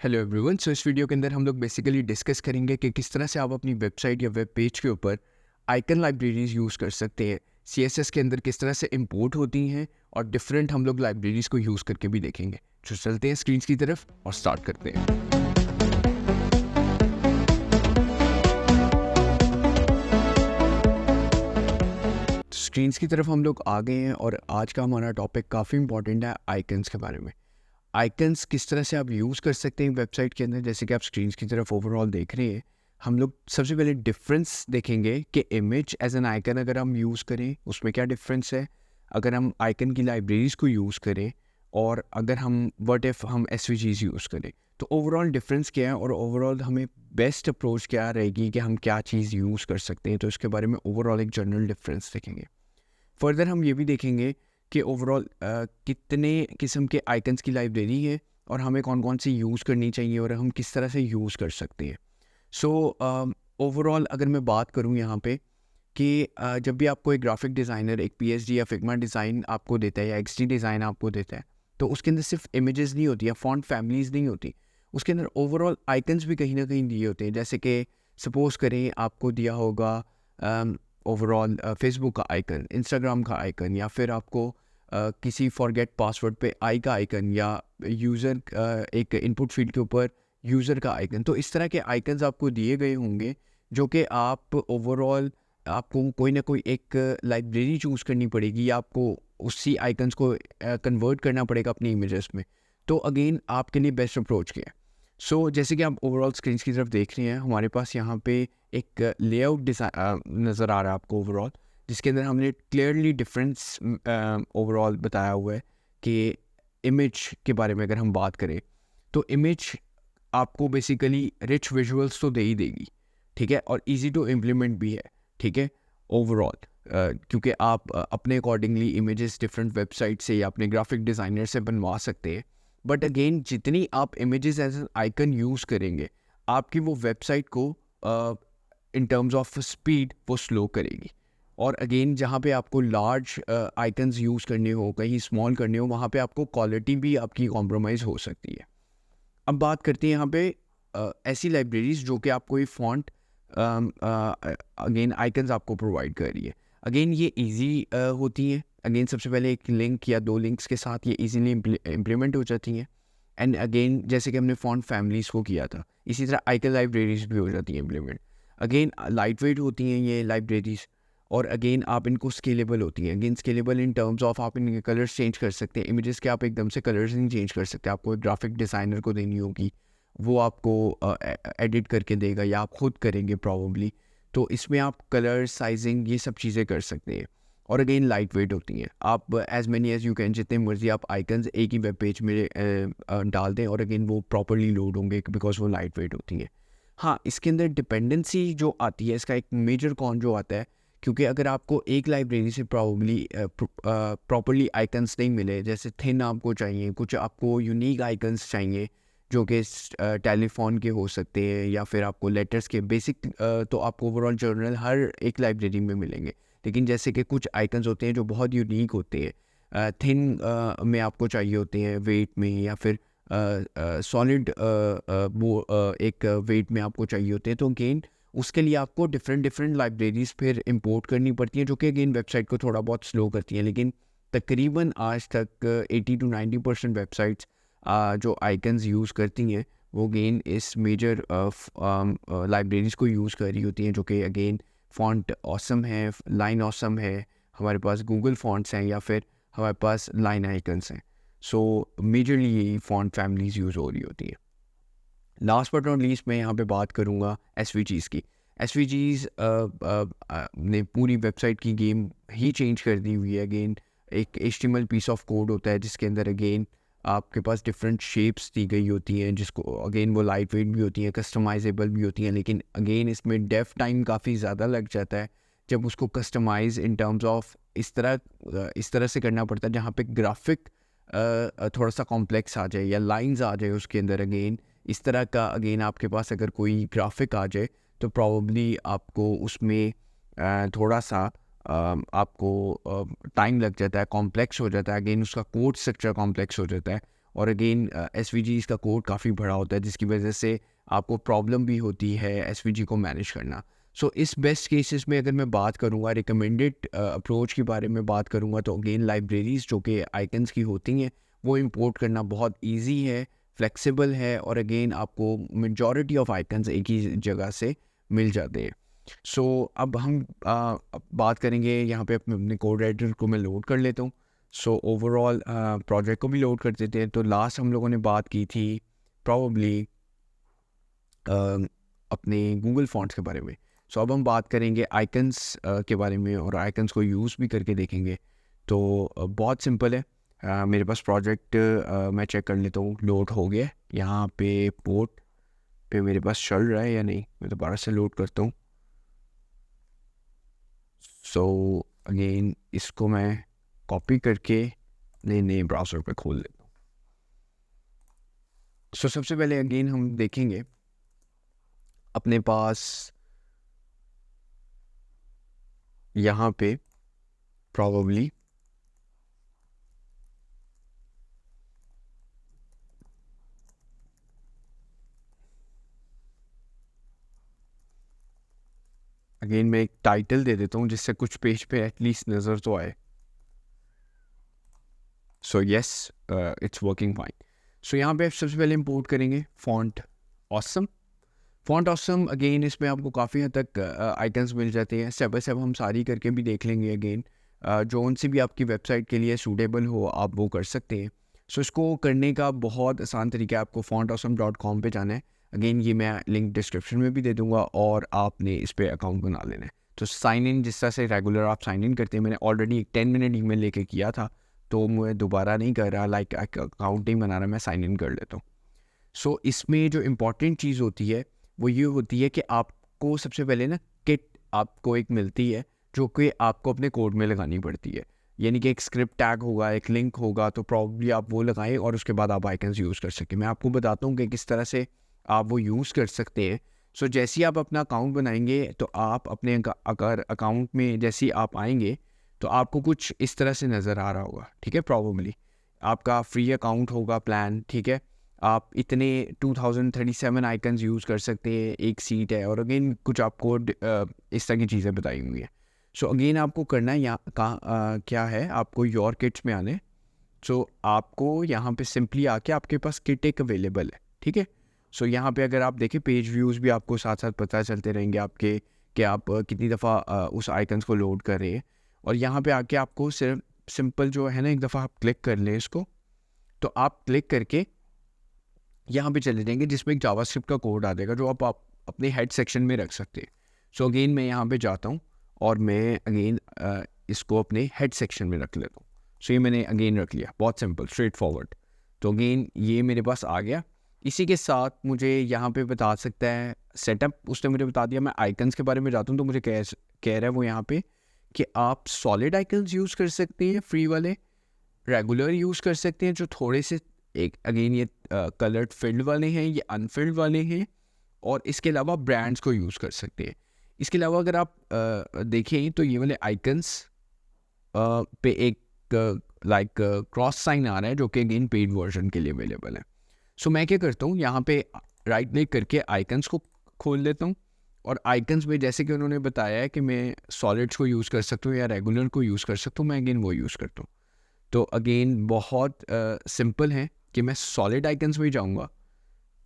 Hello everyone. सो इस video के अंदर हम लोग बेसिकली डिस्कस करेंगे कि किस तरह से आप अपनी वेबसाइट या वेब पेज के ऊपर आइकन लाइब्रेरीज यूज़ कर सकते हैं। सीएसएस के अंदर किस तरह से इंपोर्ट होती हैं और डिफरेंट हम लोग लाइब्रेरीज को यूज़ करके भी देखेंगे। तो चलते हैं स्क्रीन की तरफ और स्टार्ट करते हैं। स्क्रीन्स की तरफ हम लोग आ गए हैं और आज का हमारा टॉपिक काफ़ी इंपॉर्टेंट है आइकन्स के बारे में। आइकन्स किस तरह से आप यूज़ कर सकते हैं वेबसाइट के अंदर। जैसे कि आप स्क्रीन्स की तरफ ओवरऑल देख रहे हैं, हम लोग सबसे पहले डिफरेंस देखेंगे कि इमेज एज एन आइकन अगर हम यूज़ करें उसमें क्या डिफरेंस है, अगर हम आइकन की लाइब्रेरीज़ को यूज़ करें और अगर हम व्हाट इफ़ हम एसवीजीज यूज़ करें, तो ओवरऑल डिफरेंस क्या है और ओवरऑल हमें बेस्ट अप्रोच क्या रहेगी कि हम क्या चीज़ यूज़ कर सकते हैं। तो इसके बारे में ओवरऑल एक जनरल डिफरेंस देखेंगे। फर्दर हम ये भी देखेंगे कि ओवरऑल कितने किस्म के आइकन्स की लाइब्रेरी है और हमें कौन कौन सी यूज़ करनी चाहिए और हम किस तरह से यूज़ कर सकते हैं। सो ओवरऑल अगर मैं बात करूँ यहाँ पे कि जब भी आपको एक ग्राफिक डिज़ाइनर एक पीएसडी या फिग्मा डिज़ाइन आपको देता है या एक्सडी डिज़ाइन आपको देता है, तो उसके अंदर सिर्फ इमेजेस नहीं होती या फॉन्ट फैमिलीज़ नहीं होती, उसके अंदर ओवरऑल आइकन्स भी कहीं ना कहीं दिए होते हैं। जैसे कि सपोज़ करें आपको दिया होगा ओवरऑल फेसबुक का आइकन, इंस्टाग्राम का आइकन, या फिर आपको किसी फॉरगेट पासवर्ड पे आई का आइकन, या यूज़र एक इनपुट फील्ड के ऊपर यूज़र का आइकन। तो इस तरह के आइकन्स आपको दिए गए होंगे जो कि आप ओवरऑल आपको कोई ना कोई एक लाइब्रेरी चूज़ करनी पड़ेगी या आपको उसी आइकन्स को कन्वर्ट करना पड़ेगा अपनी इमेजेस में। तो अगेन आपके लिए बेस्ट अप्रोच क्या है। सो जैसे कि आप ओवरऑल स्क्रीन की तरफ देख रहे हैं, हमारे पास यहाँ पे एक लेआउट डिज़ाइन नज़र आ रहा है आपको ओवरऑल, जिसके अंदर हमने क्लियरली डिफरेंस ओवरऑल बताया हुआ है कि इमेज के बारे में अगर हम बात करें तो इमेज आपको बेसिकली रिच विजुअल्स तो दे ही देगी, ठीक है, और इजी टू इम्प्लीमेंट भी है, ठीक है ओवरऑल, क्योंकि आप अपने अकॉर्डिंगली इमेजेस डिफरेंट वेबसाइट से या अपने ग्राफिक डिज़ाइनर से बनवा सकते हैं। बट अगेन जितनी आप images as an icon use करेंगे, आपकी वो वेबसाइट को इन टर्म्स ऑफ स्पीड वो स्लो करेगी। और अगेन जहाँ पे आपको लार्ज आइकन्स यूज़ करने हो, कहीं स्मॉल करने हो, वहाँ पे आपको क्वालिटी भी आपकी कॉम्प्रोमाइज़ हो सकती है। अब बात करते हैं यहाँ पे ऐसी लाइब्रेरीज जो कि आपको ये फॉन्ट अगेन आइकन्स आपको प्रोवाइड कर रही है। अगेन ये इजी होती हैं। अगेन सबसे पहले एक लिंक या दो लिंक्स के साथ ये इजीली इम्प्लीमेंट हो जाती हैं। एंड अगेन जैसे कि हमने फॉन्ट फैमिलीज़ को किया था, इसी तरह आइकन लाइब्रेरीज भी हो जाती हैं इम्प्लीमेंट। अगेन लाइट वेट होती हैं ये लाइब्रेरीज, और अगेन आप इनको स्केलेबल होती हैं। Again scalable in terms of आप इनके कलर्स चेंज कर सकते हैं। इमेजेस के आप एकदम से कलर्स नहीं चेंज कर सकते, आपको एक ग्राफिक डिज़ाइनर को देनी होगी, वो आपको एडिट करके देगा या आप खुद करेंगे प्रॉब्ली। तो इसमें आप कलर साइजिंग ये सब चीज़ें कर सकते हैं। और अगेन लाइट वेट होती हैं। आप as many as you can, जितने मर्जी आप आइकन्स एक ही वेब पेज में डाल दें और अगेन वो प्रॉपरली लोड होंगे बिकॉज वो लाइट वेट होती हैं। हाँ, इसके अंदर डिपेंडेंसी जो आती है, इसका एक मेजर कॉन जो आता है, क्योंकि अगर आपको एक लाइब्रेरी से प्रॉपरली आइकन्स नहीं मिले, जैसे थिन आपको चाहिए, कुछ आपको यूनिक आइकन्स चाहिए जो कि टेलीफोन के हो सकते हैं या फिर आपको लेटर्स के बेसिक, तो आपको ओवरऑल जनरल हर एक लाइब्रेरी में मिलेंगे। लेकिन जैसे कि कुछ आइकन्स होते हैं जो बहुत यूनिक होते हैं, थिन में आपको चाहिए होते हैं, वेट में, या फिर सॉलिड एक वेट में आपको चाहिए होते हैं। तो अगेन उसके लिए आपको डिफरेंट लाइब्रेरीज़ फिर इंपोर्ट करनी पड़ती हैं, जो कि अगेन वेबसाइट को थोड़ा बहुत स्लो करती हैं। लेकिन तकरीबन आज तक 80 to 90% वेबसाइट्स जो आइकन्स यूज़ करती हैं वो अगेन इस मेजर लाइब्रेरीज़ को यूज़ कर रही होती हैं, जो कि अगेन फॉन्ट ऑसम है, लाइन ऑसम है, हमारे पास गूगल फॉन्ट्स हैं, या फिर हमारे पास लाइन आइकन्स हैं। सो मेजरली यही फॉन्ट फैमिलीज़ यूज़ हो रही होती हैं। लास्ट बट नॉट लीस्ट मैं यहाँ पे बात करूँगा एसवीजीज़ की। एसवीजीज़ ने पूरी वेबसाइट की गेम ही चेंज कर दी हुई है। अगेन एक एचटीएमएल पीस ऑफ कोड होता है जिसके अंदर अगेन आपके पास डिफरेंट शेप्स दी गई होती हैं, जिसको अगेन वो लाइट वेट भी होती हैं, कस्टमाइजेबल भी होती हैं। लेकिन अगेन इसमें डेफ टाइम काफ़ी ज़्यादा लग जाता है जब उसको कस्टमाइज़ इन टर्म्स ऑफ इस तरह से करना पड़ता है जहाँ पे ग्राफिक थोड़ा सा कॉम्प्लेक्स आ जाए या लाइंस आ जाए उसके अंदर। अगेन इस तरह का अगेन आपके पास अगर कोई ग्राफिक आ जाए तो प्रॉब्ली आपको उसमें थोड़ा सा आपको टाइम लग जाता है, कॉम्प्लेक्स हो जाता है। अगेन उसका कोड स्ट्रक्चर कॉम्प्लेक्स हो जाता है और अगेन एसवीजीज़ का कोड काफ़ी बड़ा होता है, जिसकी वजह से आपको प्रॉब्लम भी होती है एसवीजी को मैनेज करना। सो इस बेस्ट केसेस में अगर मैं बात करूँगा, रिकमेंडेड अप्रोच के बारे में बात करूँगा, तो अगेन लाइब्रेरीज़ जो कि आइकन्स की होती हैं वो इंपोर्ट करना बहुत ईजी है, फ्लेक्सिबल है, और अगेन आपको मेजॉरिटी ऑफ आइकन्स एक ही जगह से मिल जाते हैं। सो अब हम अब बात करेंगे यहाँ पे अपने कोड एडिटर को मैं लोड कर लेता हूँ। सो ओवरऑल प्रोजेक्ट को भी लोड कर देते हैं। तो लास्ट हम लोगों ने बात की थी प्रॉबली अपने गूगल फॉन्ट्स के बारे में। सो अब हम बात करेंगे आइकन्स के बारे में, और आइकन्स को यूज़ भी करके देखेंगे। तो बहुत सिंपल है। मेरे पास प्रोजेक्ट मैं चेक कर लेता हूँ लोड हो गया है। यहाँ पे पोर्ट पे मेरे पास चल रहा है या नहीं, मैं दोबारा से लोड करता हूँ। सो अगेन इसको मैं कॉपी करके नए ब्राउज़र पे खोल लेता हूँ। सो सबसे पहले अगेन हम देखेंगे अपने पास यहाँ पे प्रॉबली अगेन मैं एक टाइटल दे देता हूँ जिससे कुछ पेज पे एटलीस्ट नज़र तो आए। So yes, it's working fine. So यहाँ पे सबसे पहले इंपोर्ट करेंगे font awesome. Font awesome again इसमें आपको काफ़ी हद तक आइकन्स मिल जाते हैं। स्टेप बाय स्टेप हम सारी करके भी देख लेंगे। अगेन जो उनसे भी आपकी वेबसाइट के लिए सूटेबल हो आप वो कर सकते हैं। सो इसको करने का बहुत आसान तरीका है, आपको fontawesome.com पे जाना है। अगेन ये मैं लिंक डिस्क्रिप्शन में भी दे दूंगा, और आपने इस पर अकाउंट बना लेना है। तो साइन इन जिस तरह से रेगुलर आप साइन इन करते हैं, मैंने ऑलरेडी एक 10 मिनट ईमेल लेके किया था, तो मैं दोबारा नहीं कर रहा, लाइक अकाउंट नहीं बना रहा, मैं साइन इन कर लेता हूँ। सो इसमें जो इम्पॉर्टेंट चीज़ होती है वो ये होती है कि आपको सबसे पहले ना किट आपको एक मिलती है, जो कि आपको अपने कोड में लगानी पड़ती है। यानी कि एक स्क्रिप्ट टैग होगा, एक लिंक होगा, तो प्रॉब्ली आप वो लगाएं और उसके बाद आप आइकन्स यूज़ कर सकें। मैं आपको बताता हूँ कि किस तरह से आप वो यूज़ कर सकते हैं। सो जैसे ही आप अपना अकाउंट बनाएंगे, तो आप अपने अगर अकाउंट में जैसे ही आप आएंगे, तो आपको कुछ इस तरह से नज़र आ रहा होगा, ठीक है। प्रॉबली आपका फ्री अकाउंट होगा प्लान, ठीक है। आप इतने 2037 आइकन्स यूज़ कर सकते हैं, एक सीट है, और अगेन कुछ आपको इस तरह की चीज़ें बताई हुई हैं। सो अगेन आपको करना है क्या है, आपको योर किट्स में आने। सो आपको यहाँ पे सिंपली आके आपके पास किट एक अवेलेबल है, ठीक है। सो यहाँ पे अगर आप देखें पेज व्यूज़ भी आपको साथ साथ पता चलते रहेंगे आपके कि आप कितनी दफ़ा उस आइकन्स को लोड कर रहे हैं। और यहाँ पे आके आपको सिर्फ सिंपल जो है ना, एक दफ़ा आप क्लिक कर लें इसको, तो आप क्लिक करके यहाँ पे चले जाएंगे जिसमें एक जावास्क्रिप्ट का कोड आ जाएगा, जो आप अपने हेड सेक्शन में रख सकते हैं। सो अगेन मैं यहाँ पे जाता हूँ और मैं अगेन इसको अपने हेड सेक्शन में रख लेता हूँ। सो ये मैंने अगेन रख लिया, बहुत सिंपल स्ट्रेट फॉरवर्ड। तो अगेन ये मेरे पास आ गया। इसी के साथ मुझे यहाँ पे बता सकता है सेटअप, उसने मुझे बता दिया। मैं आइकन्स के बारे में जाता हूँ, तो मुझे कह रहा है वो यहाँ पे कि आप सॉलिड आइकन्स यूज़ कर सकते हैं फ्री वाले, रेगुलर यूज़ कर सकते हैं जो थोड़े से एक अगेन ये कलर्ड फिल्ड वाले हैं, ये अनफिल्ड वाले हैं, और इसके अलावा ब्रांड्स को यूज़ कर सकते हैं। इसके अलावा अगर आप देखें तो ये वाले आइकन्स पे एक लाइक क्रॉस साइन आ रहा है, जो कि अगेन पेड वर्जन के लिए अवेलेबल है। सो मैं क्या करता हूँ, यहाँ पे राइट क्लिक करके आइकन्स को खोल लेता हूँ, और आइकन्स में जैसे कि उन्होंने बताया है कि मैं सॉलिड्स को यूज़ कर सकता हूँ या रेगुलर को यूज़ कर सकता हूँ, मैं अगेन वो यूज़ करता हूँ। तो अगेन बहुत सिंपल है कि मैं सॉलिड आइकन्स में जाऊंगा,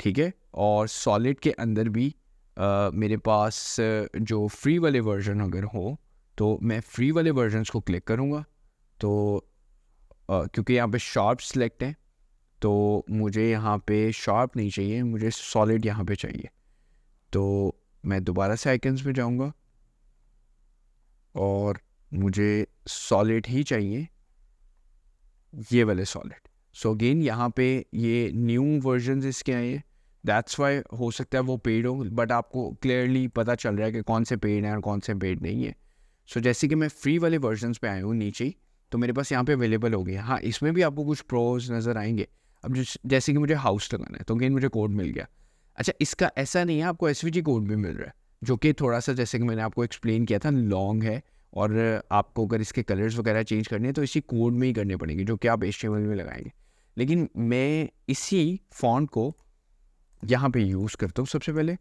ठीक है। और सॉलिड के अंदर भी मेरे पास जो फ्री वाले वर्जन अगर हो, तो मैं फ्री वाले वर्जन्स को क्लिक करूंगा। तो क्योंकि यहाँ पे शार्प सेलेक्ट है, तो मुझे यहाँ पे शार्प नहीं चाहिए, मुझे सॉलिड यहाँ पे चाहिए। तो मैं दोबारा से आइकन्स में जाऊंगा और मुझे सॉलिड ही चाहिए, ये वाले सॉलिड। सो अगेन यहाँ पे ये न्यू वर्जन इसके आए हैं, दैट्स वाई हो सकता है वो पेड हो, बट आपको क्लियरली पता चल रहा है कि कौन से पेड हैं और कौन से पेड नहीं है। सो जैसे कि मैं फ्री वाले वर्जन्स पे आया हूँ नीचे ही, तो मेरे पास यहाँ पे अवेलेबल हो गया। हाँ, इसमें भी आपको कुछ प्रोज नज़र आएंगे। अब जैसे कि मुझे हाउस लगाना है, तो अगेन मुझे कोड मिल गया। अच्छा, इसका ऐसा नहीं है, आपको एसवीजी कोड भी मिल रहा है, जो कि थोड़ा सा जैसे कि मैंने आपको एक्सप्लेन किया था लॉन्ग है, और आपको अगर इसके कलर्स वगैरह चेंज करने हैं तो इसी कोड में ही करने पड़ेंगे, जो कि आप HTML में लगाएंगे। लेकिन मैं इसी फॉन्ट को यहाँ पे यूज़ करता हूँ सबसे पहले,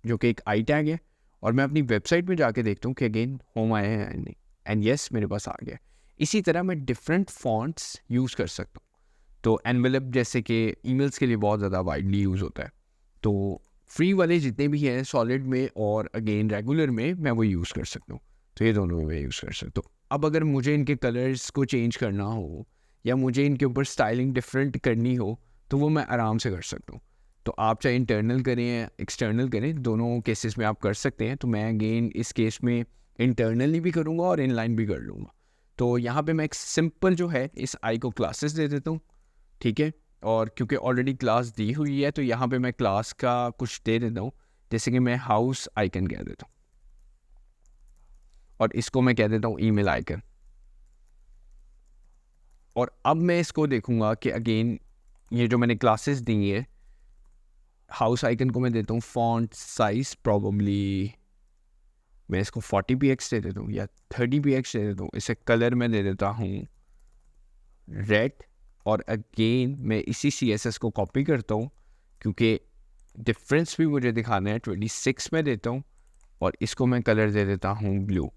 जो कि एक आई टैग है, और मैं अपनी वेबसाइट पे जाके देखता हूँ कि अगेन होम आया है या नहीं, एंड यस मेरे पास आ गया। इसी तरह मैं डिफरेंट फॉन्ट्स यूज़ कर सकता हूँ। तो एनवेलप जैसे कि ईमेल्स के लिए बहुत ज़्यादा वाइडली यूज़ होता है, तो फ्री वाले जितने भी हैं सॉलिड में और अगेन रेगुलर में मैं वो यूज़ कर सकता हूँ। तो ये दोनों में मैं यूज़ कर सकता हूँ। अब अगर मुझे इनके कलर्स को चेंज करना हो या मुझे इनके ऊपर स्टाइलिंग डिफरेंट करनी हो तो वो मैं आराम से कर सकता हूँ। तो आप चाहे इंटरनल करें या एक्सटर्नल करें, दोनों केसेस में आप कर सकते हैं। तो मैं अगेन इस केस में इंटरनली भी करूँगा और इनलाइन भी कर लूँगा। तो यहाँ पे मैं एक सिंपल जो है इस आई को क्लासेस दे देता हूँ, ठीक है। और क्योंकि ऑलरेडी क्लास दी हुई है तो यहाँ पे मैं क्लास का कुछ दे देता हूँ, जैसे कि मैं हाउस आइकन कह देता हूँ और इसको मैं कह देता हूँ ईमेल आइकन। और अब मैं इसको देखूँगा कि अगेन ये जो मैंने क्लासेस दी है, हाउस आइकन को मैं देता हूँ फॉन्ट साइज, प्रॉबली मैं इसको 40px दे देता हूँ या 30px दे देता हूँ। इसे कलर में दे देता हूँ रेड, और अगेन मैं इसी CSS को कॉपी करता हूँ क्योंकि डिफरेंस भी मुझे दिखाना है। 26 में देता हूँ और इसको मैं कलर दे देता हूँ ब्लू।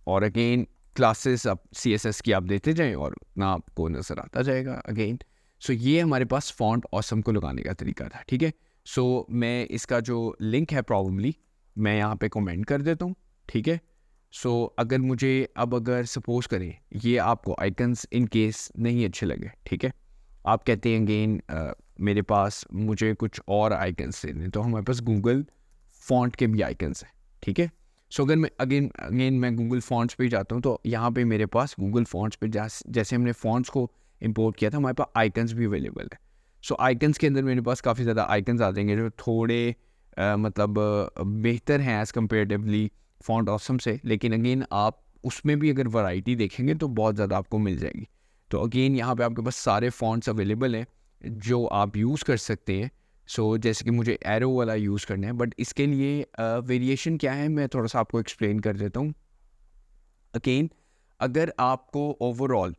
और अगेन क्लासेस अब CSS की आप देते जाएं और उतना आपको नज़र आता जाएगा अगेन। सो ये हमारे पास फॉन्ट ऑसम को लगाने का तरीका था, ठीक है। सो मैं इसका जो लिंक है प्रॉब्लली मैं यहाँ पे कमेंट कर देता हूँ, ठीक है। सो अगर मुझे अगर सपोज करें ये आपको आइकन्स इन केस नहीं अच्छे लगे, ठीक है, आप कहते हैं अगेन मेरे पास मुझे कुछ और आइकन्स देने, तो हमारे पास गूगल फॉन्ट के भी आइकन्स हैं, ठीक है। सो अगर मैं अगेन मैं गूगल फॉन्ट्स पे जाता हूँ तो यहाँ पे मेरे पास गूगल फॉन्ट्स पे जैसे हमने फॉन्ट्स को इंपोर्ट किया था हमारे पास आइकन्स भी अवेलेबल है। सो आइकन्स के अंदर मेरे पास काफ़ी ज़्यादा आइकन्स आ जाएंगे जो थोड़े मतलब बेहतर हैं एज़ कम्पेरेटिवली फॉन्ट ऑसम से, लेकिन अगेन आप उसमें भी अगर वैरायटी देखेंगे तो बहुत ज़्यादा आपको मिल जाएगी। तो अगेन यहाँ पे आपके पास सारे फॉन्ट्स अवेलेबल हैं जो आप यूज़ कर सकते हैं। सो जैसे कि मुझे एरो वाला यूज़ करना है, बट इसके लिए वेरिएशन क्या है मैं थोड़ा सा आपको एक्सप्लेन कर देता हूँ। अगेन अगर आपको ओवरऑल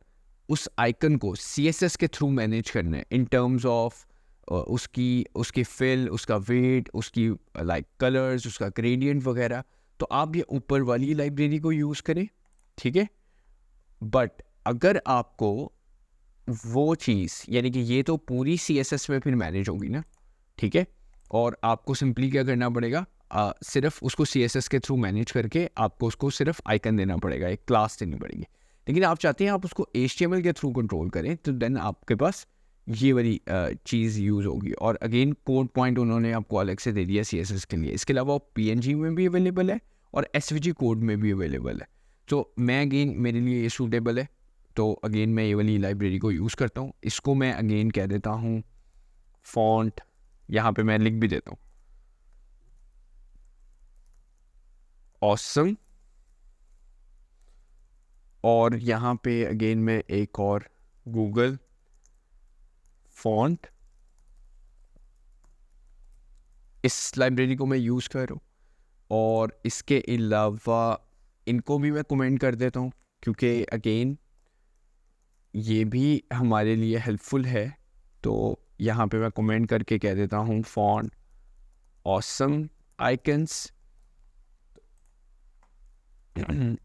उस आइकन को CSS के थ्रू मैनेज करना है इन टर्म्स ऑफ उसकी फिल, उसका वेट, उसकी लाइक कलर्स, उसका ग्रेडियंट वगैरह, तो आप ये ऊपर वाली लाइब्रेरी को यूज़ करें, ठीक है। बट अगर आपको वो चीज़ यानी कि ये तो पूरी CSS में फिर मैनेज होगी ना, ठीक है। और आपको सिंपली क्या करना पड़ेगा, सिर्फ उसको CSS के थ्रू मैनेज करके आपको उसको सिर्फ आइकन देना पड़ेगा, एक क्लास देनी पड़ेगी। लेकिन आप चाहते हैं आप उसको HTML के थ्रू कंट्रोल करें तो देन आपके पास ये वाली चीज़ यूज़ होगी। और अगेन कोड पॉइंट उन्होंने आपको अलग से दे दिया CSS के लिए। इसके अलावा PNG में भी अवेलेबल है और SVG कोड में भी अवेलेबल है। तो मैं अगेन मेरे लिए ये सूटेबल है, तो अगेन मैं ये वाली लाइब्रेरी को यूज़ करता हूँ। इसको मैं अगेन कह देता हूँ फॉन्ट, यहाँ पे मैं लिख भी देता हूँ ऑसम, और यहाँ पे अगेन मैं एक और गूगल फॉन्ट, इस लाइब्रेरी को मैं यूज़ कर रहा हूँ। और इसके अलावा इनको भी मैं कमेंट कर देता हूँ क्योंकि अगेन ये भी हमारे लिए हेल्पफुल है। तो यहाँ पे मैं कमेंट करके कह देता हूँ फॉन्ट ऑसम आइकन्स।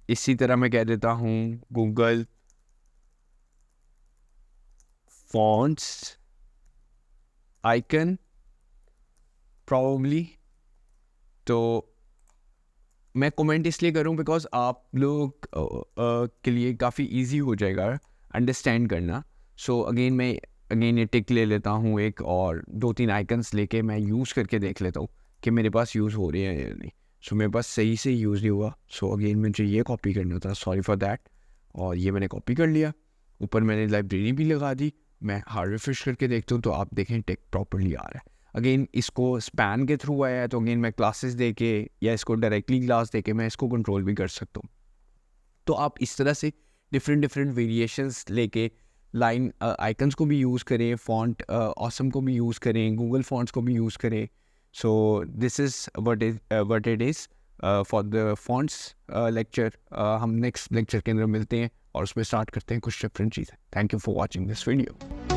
इसी तरह मैं कह देता हूँ गूगल फॉन्ट्स आइकन प्रॉब्ली। तो मैं कमेंट इसलिए करूँ बिकॉज आप लोग के लिए काफ़ी इजी हो जाएगा अंडरस्टैंड करना। सो अगेन मैं ये टिक ले लेता हूँ एक, और 2-3 आइकन्स लेके मैं यूज़ करके देख लेता हूँ कि मेरे पास यूज़ हो रही है या नहीं। सो मेरे पास सही से यूज़ नहीं हुआ, सो अगेन मुझे ये कॉपी करना था, सॉरी फॉर दैट। और ये मैंने कॉपी कर लिया, ऊपर मैंने लाइब्रेरी भी लगा दी। मैं हार्ड रिफ्रेश करके देखता हूँ तो आप देखें टिक प्रॉपरली आ रहा है। अगेन इसको स्पैन के थ्रू आया है तो अगेन मैं क्लासेस दे के या इसको डायरेक्टली क्लास दे के मैं इसको कंट्रोल भी कर सकता हूँ। तो आप इस तरह से डिफरेंट वेरिएशंस लेके लाइन आइकन्स को भी यूज़ करें, फॉन्ट ऑसम को भी यूज़ करें, गूगल फॉन्ट्स को भी यूज़ करें। So this is what it is for the fonts lecture. हम नेक्स्ट लेक्चर के अंदर मिलते हैं। और उसमें स्टार्ट करते हैं कुछ डिफरेंट चीज़ें। Thank you for watching this video.